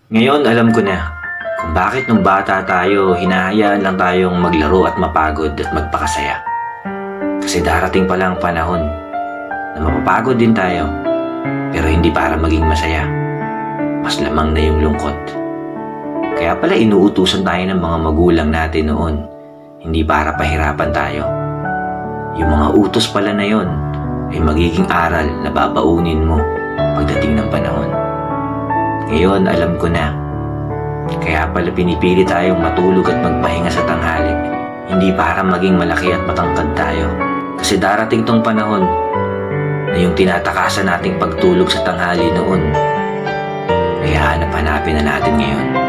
Ngayon alam ko na kung bakit nung bata tayo hinahayaan lang tayong maglaro at mapagod at magpakasaya. Kasi darating pala ang panahon na mapapagod din tayo, pero hindi para maging masaya. Mas lamang na yung lungkot. Kaya pala inuutusan tayo ng mga magulang natin noon, hindi para pahirapan tayo. Yung mga utos pala na yon ay magiging aral na babaunin mo pagdating ng panahon. Ngayon alam ko na, kaya pala pinipili tayong matulog at magpahinga sa tanghali, hindi para maging malaki at matangkad tayo. Kasi darating tong panahon na yung tinatakasan nating pagtulog sa tanghali noon, ay hanap-hanapin na natin ngayon.